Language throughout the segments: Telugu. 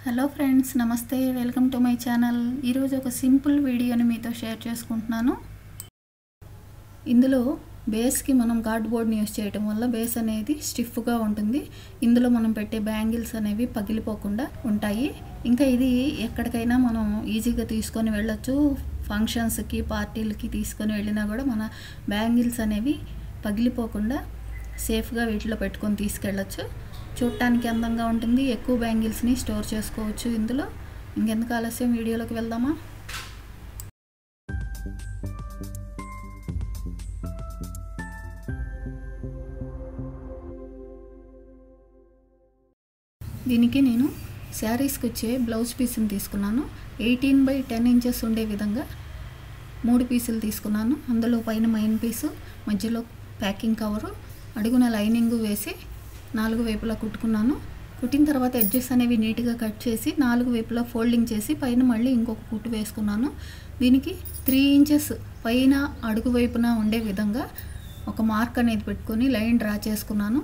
హలో ఫ్రెండ్స్, నమస్తే. Welcome to my channel. ఈరోజు ఒక సింపుల్ వీడియోని మీతో షేర్ చేసుకుంటున్నాను. ఇందులో బేస్కి మనం కార్డ్బోర్డ్ని యూస్ చేయడం వల్ల బేస్ అనేది స్టిఫ్గా ఉంటుంది. ఇందులో మనం పెట్టే బ్యాంగిల్స్ అనేవి పగిలిపోకుండా ఉంటాయి. ఇంకా ఇది ఎక్కడికైనా మనం ఈజీగా తీసుకొని వెళ్ళొచ్చు. ఫంక్షన్స్కి, పార్టీలకి తీసుకొని వెళ్ళినా కూడా మన బ్యాంగిల్స్ అనేవి పగిలిపోకుండా సేఫ్గా వీటిలో పెట్టుకొని తీసుకెళ్ళచ్చు. చూడటానికి అందంగా ఉంటుంది. ఎక్కువ బ్యాంగిల్స్ని స్టోర్ చేసుకోవచ్చు ఇందులో. ఇంకెందుకు ఆలస్యం, వీడియోలోకి వెళ్దామా? దీనికి నేను శారీస్కి వచ్చే బ్లౌజ్ పీస్ని తీసుకున్నాను. 18x10 ఇంచెస్ ఉండే విధంగా 3 పీసులు తీసుకున్నాను. అందులో పైన మెయిన్ పీసు, మధ్యలో ప్యాకింగ్ కవరు, అడుగున లైనింగ్ వేసి 4 వైపులా కుట్టుకున్నాను. కుట్టిన తర్వాత ఎడ్జెస్ అనేవి నీట్గా కట్ చేసి 4 వైపులా ఫోల్డింగ్ చేసి పైన మళ్ళీ ఇంకొక కుట్టు వేసుకున్నాను. దీనికి 3 ఇంచెస్ పైన అడుగు వైపున ఉండే విధంగా ఒక మార్క్ అనేది పెట్టుకొని లైన్ డ్రా చేసుకున్నాను.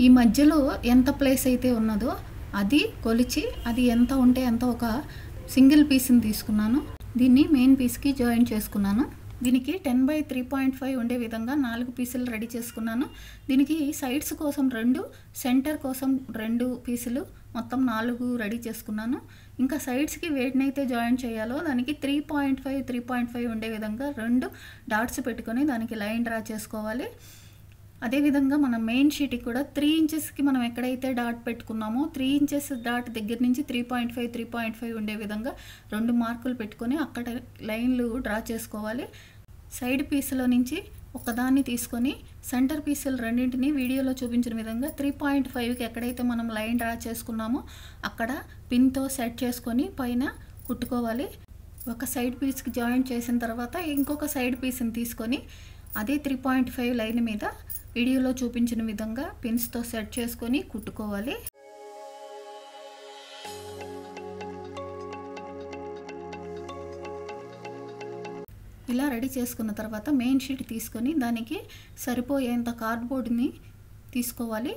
ఈ మధ్యలో ఎంత ప్లేస్ అయితే ఉన్నదో అది కొలిచి, అది ఎంత ఉంటే అంత ఒక సింగిల్ పీస్ని తీసుకున్నాను. దీన్ని మెయిన్ పీస్కి జాయిన్ చేసుకున్నాను. దీనికి 10x3.5 ఉండే విధంగా 4 పీసులు రెడీ చేసుకున్నాను. దీనికి సైడ్స్ కోసం 2, సెంటర్ కోసం 2 పీసులు, మొత్తం 4 రెడీ చేసుకున్నాను. ఇంకా సైడ్స్కి వేటినైతే జాయిన్ చేయాలో దానికి 3.5 ఉండే విధంగా 2 డాట్స్ పెట్టుకొని దానికి లైన్ డ్రా చేసుకోవాలి. అదేవిధంగా మనం మెయిన్ షీట్కి కూడా 3 ఇంచెస్కి మనం ఎక్కడైతే డాట్ పెట్టుకున్నామో 3 ఇంచెస్ డాట్ దగ్గర నుంచి 3.5 ఉండే విధంగా 2 మార్కులు పెట్టుకొని అక్కడ లైన్లు డ్రా చేసుకోవాలి. సైడ్ పీసులో నుంచి ఒకదాన్ని తీసుకొని సెంటర్ పీసులు రెండింటిని వీడియోలో చూపించిన విధంగా 3.5కి ఎక్కడైతే మనం లైన్ డ్రా చేసుకున్నామో అక్కడ పిన్తో సెట్ చేసుకొని పైన కుట్టుకోవాలి. ఒక సైడ్ పీస్కి జాయిన్ చేసిన తర్వాత ఇంకొక సైడ్ పీస్ని తీసుకొని అదే 3.5 లైన్ మీద వీడియోలో చూపించిన విధంగా పిన్స్తో సెట్ చేసుకొని కుట్టుకోవాలి. ఇలా రెడీ చేసుకున్న తర్వాత మెయిన్ షీట్ తీసుకొని దానికి సరిపోయేంత కార్డ్బోర్డ్ని తీసుకోవాలి.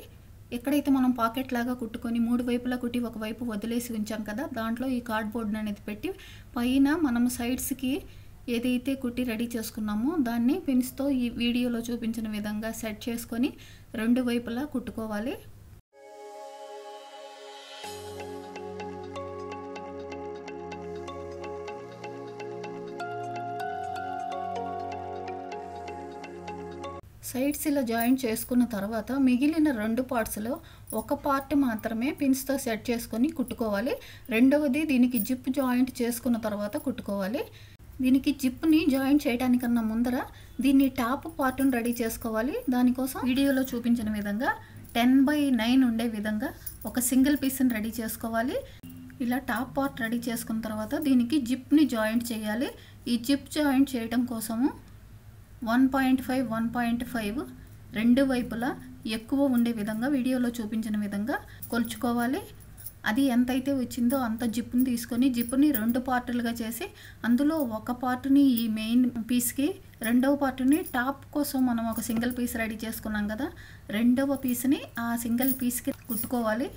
ఎక్కడైతే మనం పాకెట్ లాగా కుట్టుకొని 3 వైపులా కుట్టి ఒకవైపు వదిలేసి ఉంచాం కదా, దాంట్లో ఈ కార్డ్బోర్డ్ని అనేది పెట్టి పైన మనం సైడ్స్కి ఏదైతే కుట్టి రెడీ చేసుకున్నామో దాన్ని పిన్స్తో ఈ వీడియోలో చూపించిన విధంగా సెట్ చేసుకొని 2 వైపులా కుట్టుకోవాలి. సైడ్స్ ఇలా జాయిన్ చేసుకున్న తర్వాత మిగిలిన 2 పార్ట్స్లో ఒక పార్ట్ మాత్రమే పిన్స్తో సెట్ చేసుకొని కుట్టుకోవాలి. రెండవది దీనికి జిప్ జాయింట్ చేసుకున్న తర్వాత కుట్టుకోవాలి. దీనికి జిప్ని జాయిన్ చేయడానికన్నా ముందర దీన్ని టాప్ పార్ట్ని రెడీ చేసుకోవాలి. దానికోసం వీడియోలో చూపించిన విధంగా 10x9 ఉండే విధంగా ఒక సింగిల్ పీస్ని రెడీ చేసుకోవాలి. ఇలా టాప్ పార్ట్ రెడీ చేసుకున్న తర్వాత దీనికి జిప్ని జాయింట్ చేయాలి. ఈ జిప్ జాయింట్ చేయడం కోసము 1.5 2 వైపులా ఎక్కువ ఉండే విధంగా వీడియోలో చూపించిన విధంగా కొలుచుకోవాలి. అది ఎంతైతే వచ్చిందో అంత జిప్ని తీసుకొని జిప్ని 2 పార్టులుగా చేసి అందులో ఒక పార్ట్ని ఈ మెయిన్ పీస్కి, రెండవ పార్ట్ని టాప్ కోసం మనం ఒక సింగిల్ పీస్ రెడీ చేసుకున్నాం కదా, రెండవ పీస్ని ఆ సింగిల్ పీస్కి కుట్టుకోవాలి.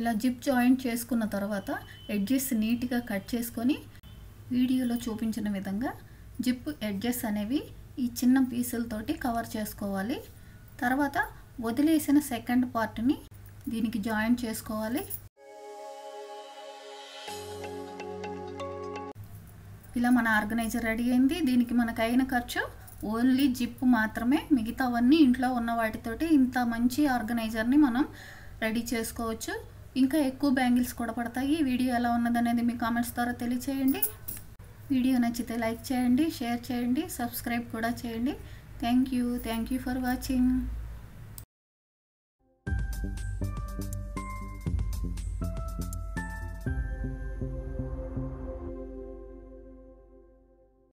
ఇలా జిప్ జాయింట్ చేసుకున్న తర్వాత ఎడ్జెస్ నీట్గా కట్ చేసుకొని వీడియోలో చూపించిన విధంగా జిప్ ఎడ్జెస్ అనేవి ఈ చిన్న పీసులతోటి కవర్ చేసుకోవాలి. తర్వాత వదిలేసిన సెకండ్ పార్ట్ని దీనికి జాయిన్ చేసుకోవాలి. ఇలా మన ఆర్గనైజర్ రెడీ అయింది. దీనికి మనకైన ఖర్చు ఓన్లీ జిప్ మాత్రమే. మిగతావన్నీ ఇంట్లో ఉన్న వాటితోటి ఇంత మంచి ఆర్గనైజర్ని మనం రెడీ చేసుకోవచ్చు. ఇంకా ఎక్కువ బ్యాంగిల్స్ కూడా పడతాయి. వీడియో ఎలా ఉన్నదనేది మీ కామెంట్స్ ద్వారా తెలియచేయండి. వీడియో నచ్చితే లైక్ చేయండి, షేర్ చేయండి, సబ్స్క్రైబ్ కూడా చేయండి. Thank you for watching.